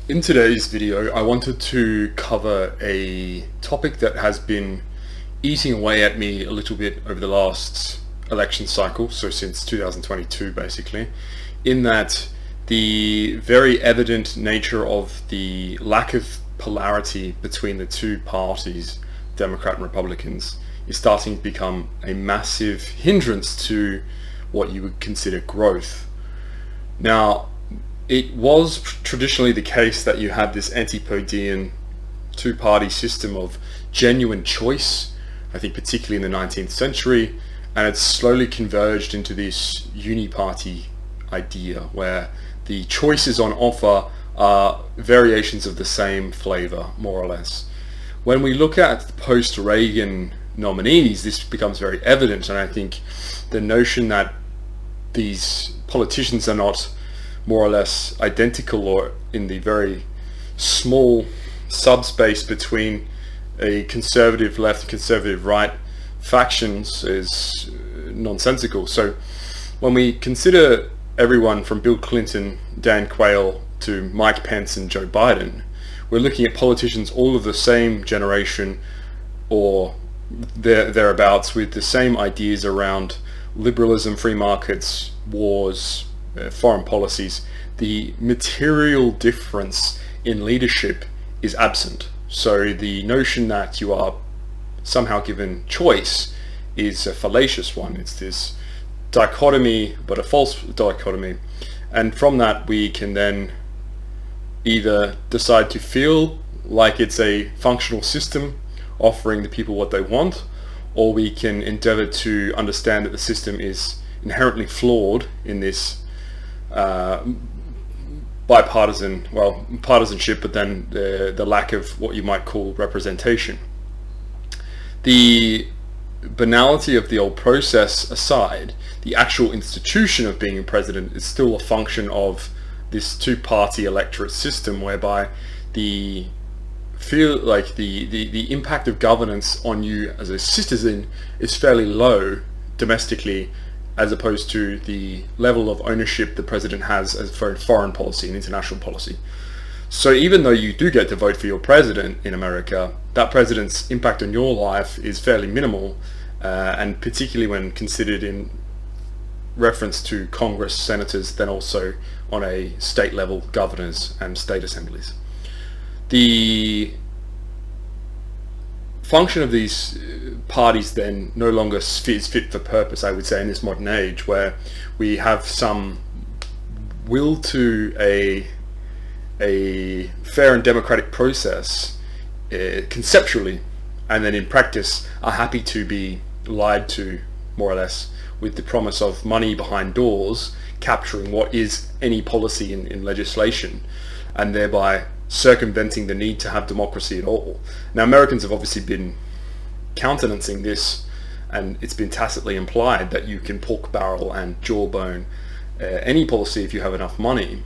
In today's video, I wanted to cover a topic that has been eating away at me a little bit over the last election cycle, so since 2022 basically, in that the very evident nature of the lack of polarity between the two parties, Democrat and Republicans, is starting to become a massive hindrance to what you would consider growth. Now, it was traditionally the case that you had this antipodean two-party system of genuine choice, I think particularly in the 19th century, and it's slowly converged into this uni-party idea where the choices on offer are variations of the same flavor, more or less. When we look at the post-Reagan nominees, this becomes very evident, and I think the notion that these politicians are not more or less identical or in the very small subspace between a conservative left and conservative right factions is nonsensical. So when we consider everyone from Bill Clinton, Dan Quayle to Mike Pence and Joe Biden, we're looking at politicians all of the same generation or thereabouts, with the same ideas around liberalism, free markets, wars, foreign policies. The material difference in leadership is absent. So the notion that you are somehow given choice is a fallacious one. It's this dichotomy, but a false dichotomy. And from that we can then either decide to feel like it's a functional system offering the people what they want, or we can endeavor to understand that the system is inherently flawed in this partisanship, but then the lack of what you might call representation. The banality of the old process aside, the actual institution of being a president is still a function of this two-party electorate system, whereby the impact of governance on you as a citizen is fairly low domestically, as opposed to the level of ownership the president has as for foreign policy and international policy. So even though you do get to vote for your president in America, that president's impact on your life is fairly minimal, and particularly when considered in reference to Congress, senators, then also on a state level, governors and state assemblies. The function of these parties then no longer is fit for purpose, I would say, in this modern age, where we have some will to a fair and democratic process conceptually, and then in practice are happy to be lied to, more or less, with the promise of money behind doors capturing what is any policy in legislation, and thereby circumventing the need to have democracy at all. Now, Americans have obviously been countenancing this, and it's been tacitly implied that you can pork barrel and jawbone any policy if you have enough money.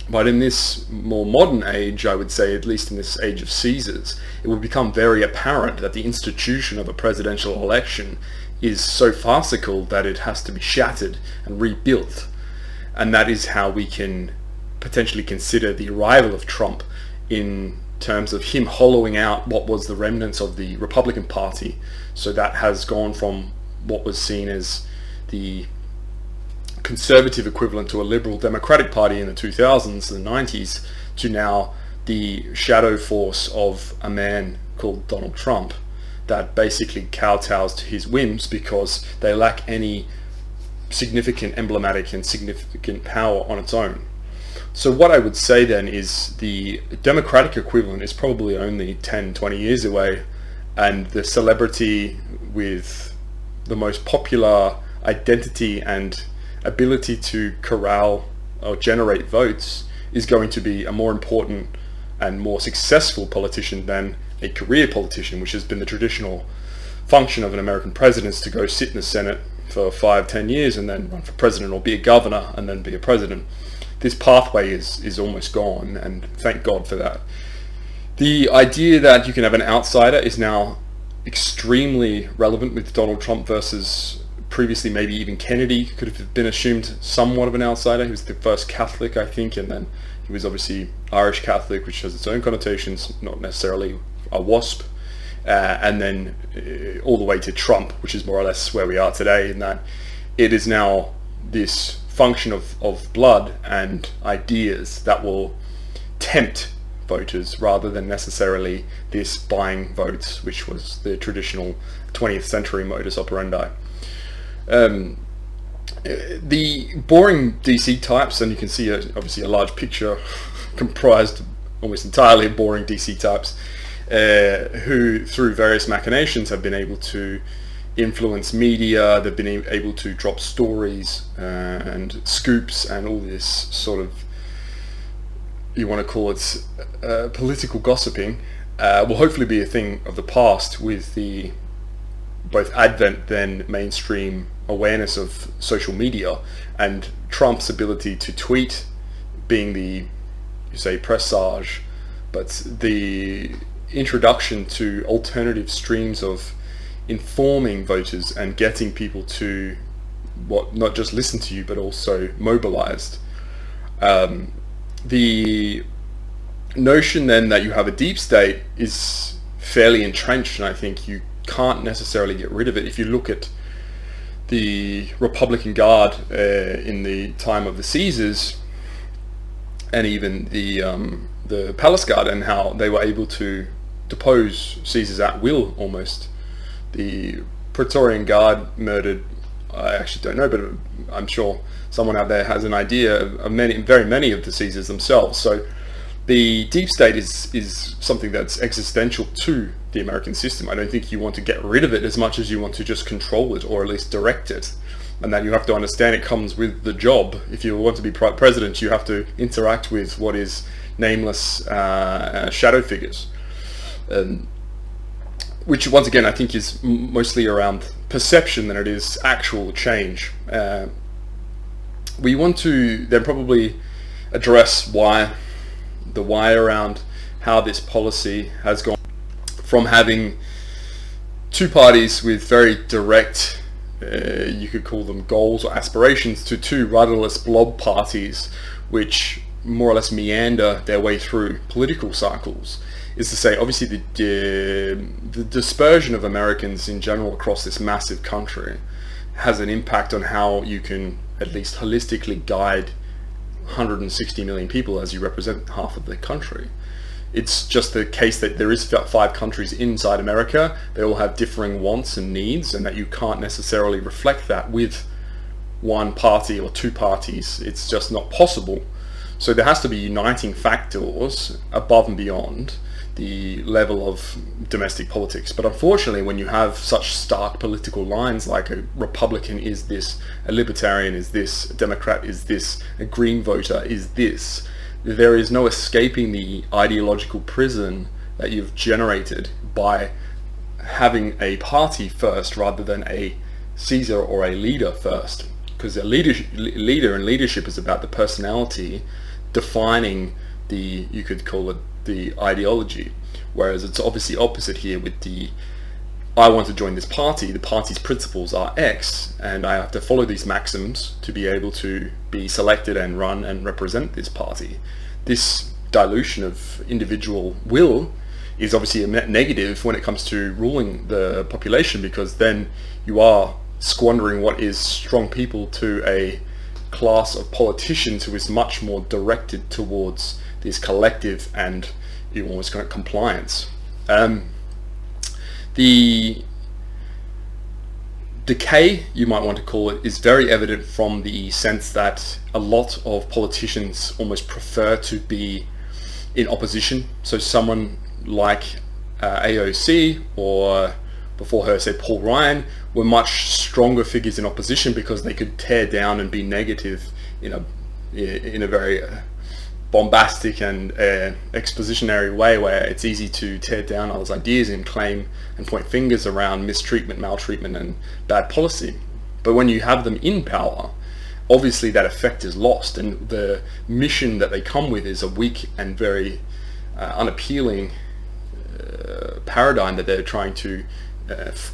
But in this more modern age, I would say, at least in this age of Caesars, it will become very apparent that the institution of a presidential election is so farcical that it has to be shattered and rebuilt. And that is how we can potentially consider the arrival of Trump in terms of him hollowing out what was the remnants of the Republican Party. So that has gone from what was seen as the conservative equivalent to a liberal Democratic Party in the 2000s, the 90s, to now the shadow force of a man called Donald Trump that basically kowtows to his whims because they lack any significant emblematic and significant power on its own. So what I would say then is the democratic equivalent is probably only 10-20 years away, and the celebrity with the most popular identity and ability to corral or generate votes is going to be a more important and more successful politician than a career politician, which has been the traditional function of an American president, is to go sit in the Senate for 5-10 years and then run for president, or be a governor and then be a president. This pathway is almost gone, and thank God for that. The idea that you can have an outsider is now extremely relevant with Donald Trump versus previously maybe even Kennedy could have been assumed somewhat of an outsider. He was the first Catholic, I think, and then He was obviously Irish Catholic, which has its own connotations, not necessarily a WASP. And then all the way to Trump, which is more or less where we are today, in that it is now this function of blood and ideas that will tempt voters rather than necessarily this buying votes, which was the traditional 20th century modus operandi. The boring DC types, and you can see obviously a large picture comprised almost entirely of boring DC types, who through various machinations have been able to influence media. They've been able to drop stories and scoops and all this sort of, you want to call it political gossiping, will hopefully be a thing of the past with the both advent then mainstream awareness of social media and Trump's ability to tweet being the, you say, presage, but the introduction to alternative streams of informing voters and getting people to not just listen to you but also mobilized. The notion then that you have a deep state is fairly entrenched, and I think you can't necessarily get rid of it. If you look at the Republican Guard in the time of the Caesars, and even the Palace Guard, and how they were able to depose Caesars at will almost. The Praetorian Guard murdered, I actually don't know, but I'm sure someone out there has an idea of very many of the Caesars themselves. So the deep state is something that's existential to the American system. I don't think you want to get rid of it as much as you want to just control it, or at least direct it. And that you have to understand it comes with the job. If you want to be president, you have to interact with what is nameless shadow figures. Which once again I think is mostly around perception than it is actual change. We want to then probably address the why around how this policy has gone from having two parties with very direct, you could call them goals or aspirations, to two rudderless blob parties which more or less meander their way through political cycles. Is to say, obviously the dispersion of Americans in general across this massive country has an impact on how you can at least holistically guide 160 million people as you represent half of the country. It's just the case that there is 5 countries inside America. They all have differing wants and needs, and that you can't necessarily reflect that with one party or two parties. It's just not possible. So there has to be uniting factors above and beyond the level of domestic politics. But unfortunately, when you have such stark political lines, like a Republican is this, a Libertarian is this, a Democrat is this, a Green voter is this, there is no escaping the ideological prison that you've generated by having a party first rather than a Caesar or a leader first. Because a leader and leadership is about the personality defining the, you could call it, the ideology, whereas it's obviously opposite here with the I want to join this party, the party's principles are X, and I have to follow these maxims to be able to be selected and run and represent this party. This dilution of individual will is obviously a net negative when it comes to ruling the population, because then you are squandering what is strong people to a class of politicians who is much more directed towards this collective and you almost got compliance. The decay, you might want to call it, is very evident from the sense that a lot of politicians almost prefer to be in opposition. So someone like AOC, or before her, say Paul Ryan, were much stronger figures in opposition because they could tear down and be negative in a very bombastic and expositionary way, where it's easy to tear down others' ideas and claim and point fingers around mistreatment, maltreatment and bad policy. But when you have them in power, obviously that effect is lost, and the mission that they come with is a weak and very unappealing paradigm that they're trying to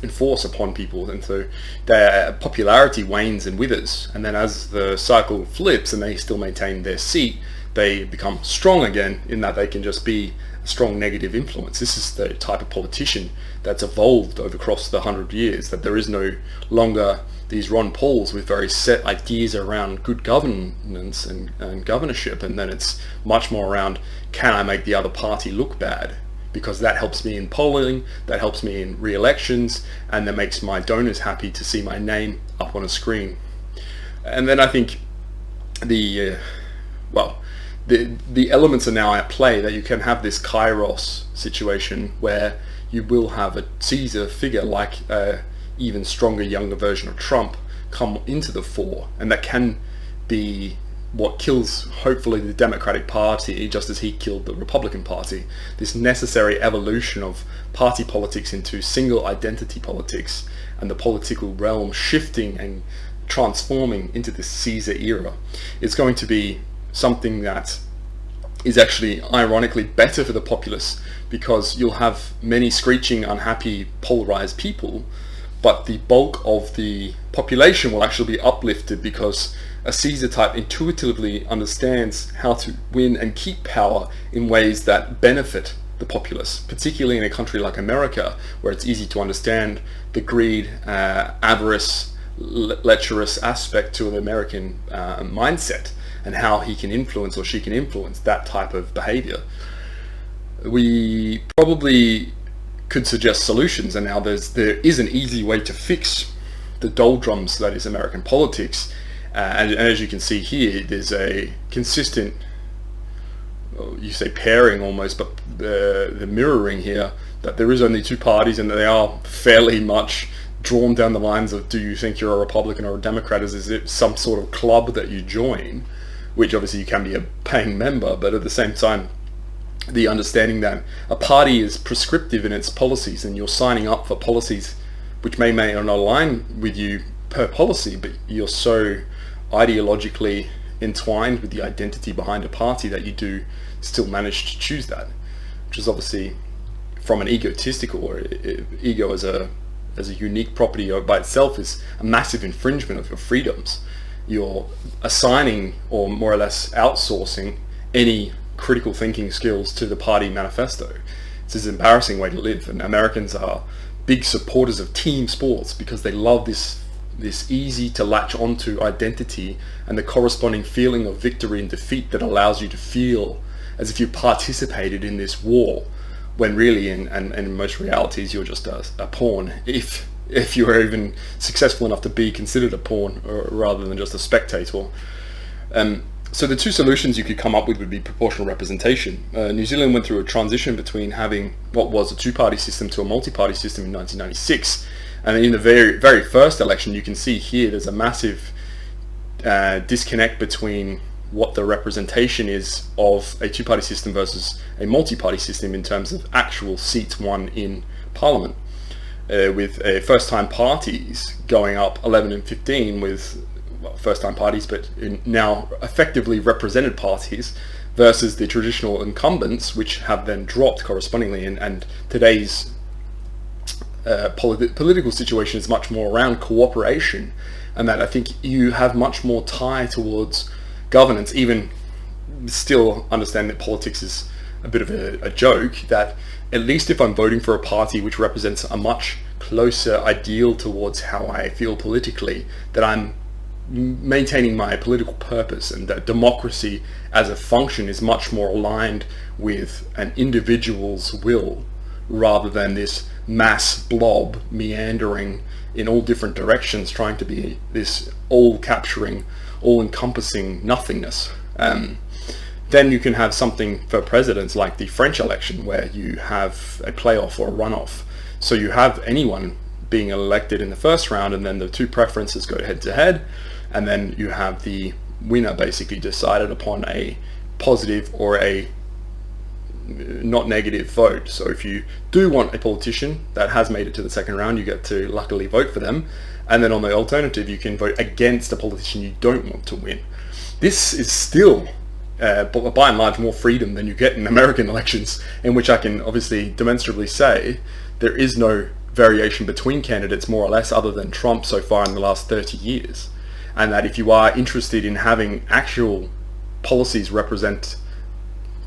enforce upon people, and so their popularity wanes and withers. And then as the cycle flips and they still maintain their seat, they become strong again, in that they can just be a strong negative influence. This is the type of politician that's evolved across the 100 years, that there is no longer these Ron Pauls with very set ideas around good governance and governorship, and then it's much more around, can I make the other party look bad? Because that helps me in polling, that helps me in re-elections, and that makes my donors happy to see my name up on a screen. And then I think the elements are now at play, that you can have this kairos situation where you will have a Caesar figure like a even stronger, younger version of Trump come into the fore, and that can be what kills, hopefully, the Democratic Party, just as he killed the Republican Party. This necessary evolution of party politics into single identity politics, and the political realm shifting and transforming into this Caesar era. It's going to be something that is actually ironically better for the populace, because you'll have many screeching, unhappy, polarized people, but the bulk of the population will actually be uplifted, because a Caesar type intuitively understands how to win and keep power in ways that benefit the populace, particularly in a country like America, where it's easy to understand the greed, avarice, lecherous aspect to an American mindset, and how he can influence, or she can influence, that type of behavior. We probably could suggest solutions, and now there is an easy way to fix the doldrums that is American politics. And as you can see here, there's a consistent, you say pairing almost, but the mirroring here, that there is only two parties, and that they are fairly much drawn down the lines of, do you think you're a Republican or a Democrat? Is it some sort of club that you join, which obviously you can be a paying member, but at the same time, the understanding that a party is prescriptive in its policies, and you're signing up for policies which may not align with you per policy, but you're so ideologically entwined with the identity behind a party that you do still manage to choose that, which is obviously, from an egotistical, or ego as a unique property by itself, is a massive infringement of your freedoms. You're assigning, or more or less outsourcing, any critical thinking skills to the party manifesto. It's an embarrassing way to live, and Americans are big supporters of team sports because they love this easy to latch onto identity and the corresponding feeling of victory and defeat that allows you to feel as if you participated in this war, when really in most realities you're just a pawn, if you are even successful enough to be considered a pawn, rather than just a spectator. So the two solutions you could come up with would be proportional representation. New Zealand went through a transition between having what was a two-party system to a multi-party system in 1996. And in the very, very first election, you can see here there's a massive disconnect between what the representation is of a two-party system versus a multi-party system in terms of actual seats won in Parliament, with first-time parties going up 11 and 15 with first-time parties, but now effectively represented parties, versus the traditional incumbents, which have then dropped correspondingly. And today's political situation is much more around cooperation, and that I think you have much more tie towards governance, even still understand that politics is a bit of a joke, that at least if I'm voting for a party which represents a much closer ideal towards how I feel politically, that I'm maintaining my political purpose, and that democracy as a function is much more aligned with an individual's will, rather than this mass blob meandering in all different directions, trying to be this all-capturing, all-encompassing nothingness. Then you can have something for presidents like the French election, where you have a playoff or a runoff. So you have anyone being elected in the first round, and then the two preferences go head-to-head, and then you have the winner basically decided upon a positive or a not negative vote. So if you do want a politician that has made it to the second round, you get to luckily vote for them, and then on the alternative you can vote against a politician you don't want to win. This is still by and large more freedom than you get in American elections, in which I can obviously demonstrably say there is no variation between candidates, more or less, other than Trump so far in the last 30 years. And that if you are interested in having actual policies represent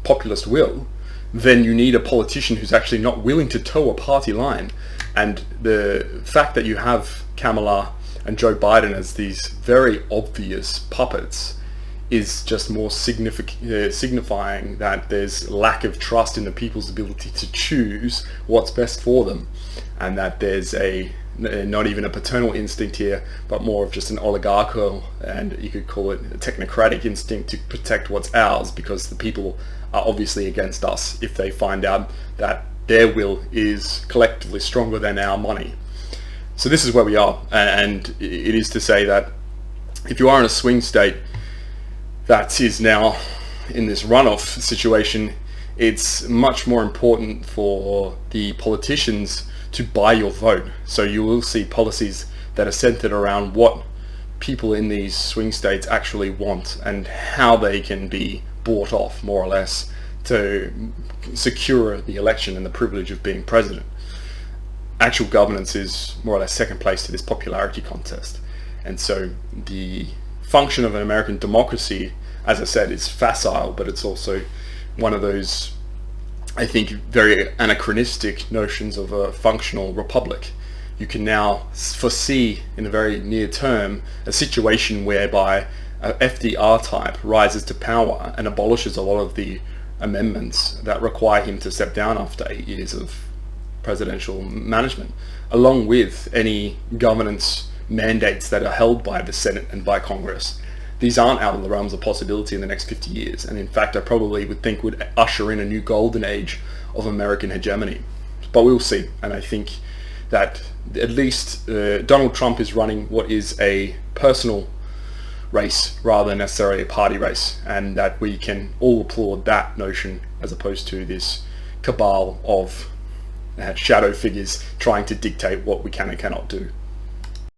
populist will, then you need a politician who's actually not willing to toe a party line. And the fact that you have Kamala and Joe Biden as these very obvious puppets is just more signifying that there's lack of trust in the people's ability to choose what's best for them, and that there's not even a paternal instinct here, but more of just an oligarchical, and you could call it a technocratic instinct to protect what's ours, because the people are obviously against us if they find out that their will is collectively stronger than our money. So this is where we are, and it is to say that if you are in a swing state that is now in this runoff situation, it's much more important for the politicians to buy your vote. So you will see policies that are centered around what people in these swing states actually want and how they can be bought off, more or less, to secure the election and the privilege of being president. Actual governance is more or less second place to this popularity contest. And so the function of an American democracy, as I said, is facile, but it's also one of those, I think, very anachronistic notions of a functional republic. You can now foresee in the very near term a situation whereby a FDR type rises to power and abolishes a lot of the amendments that require him to step down after 8 years of presidential management, along with any governance mandates that are held by the Senate and by Congress. These aren't out of the realms of possibility in the next 50 years, and in fact I probably would think would usher in a new golden age of American hegemony. But we'll see, and I think that at least Donald Trump is running what is a personal race rather than necessarily a party race, and that we can all applaud that notion as opposed to this cabal of shadow figures trying to dictate what we can and cannot do.